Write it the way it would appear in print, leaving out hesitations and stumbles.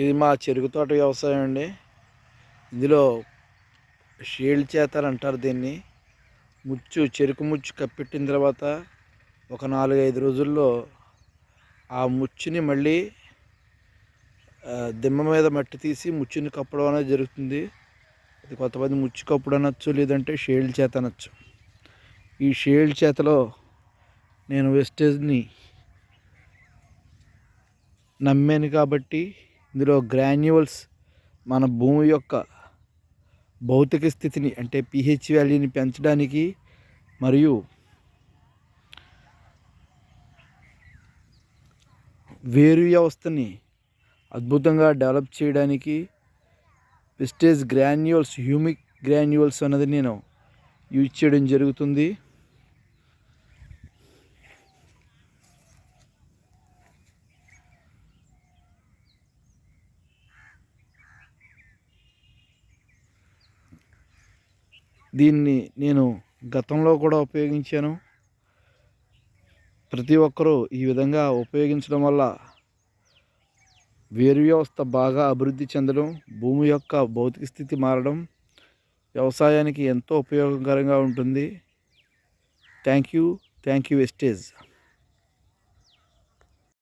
ఇది మా చెరుకు తోట వ్యవసాయం అండి. ఇందులో షీల్డ్ చేతలు అంటారు దీన్ని. చెరుకు ముచ్చు కప్పెట్టిన తర్వాత ఒక 4-5 రోజుల్లో ఆ ముచ్చుని మళ్ళీ దిమ్మ మీద మట్టి తీసి ముచ్చుని కప్పడం అనేది జరుగుతుంది. అది కొంతమంది ముచ్చు కప్పుడు అనొచ్చు, లేదంటే షీల్డ్ చేత అనొచ్చు. ఈ షీల్డ్ చేతలో నేను వెస్టేజ్ని నమ్మాను కాబట్టి ఇందులో గ్రాన్యువల్స్ మన భూమి యొక్క భౌతిక స్థితిని అంటే pH వాల్యూని పెంచడానికి మరియు వేరు వ్యవస్థని అద్భుతంగా డెవలప్ చేయడానికి వెస్టేజ్ గ్రాన్యువల్స్, హ్యూమిక్ గ్రాన్యువల్స్ అన్నది నేను యూజ్ చేయడం జరుగుతుంది. దీన్ని నేను గతంలో కూడా ఉపయోగించాను. ప్రతి ఒక్కరూ ఈ విధంగా ఉపయోగించడం వల్ల వేరు వ్యవస్థ బాగా అభివృద్ధి చెందడం, భూమి యొక్క భౌతిక స్థితి మారడం వ్యవసాయానికి ఎంతో ఉపయోగకరంగా ఉంటుంది. Thank you wastage.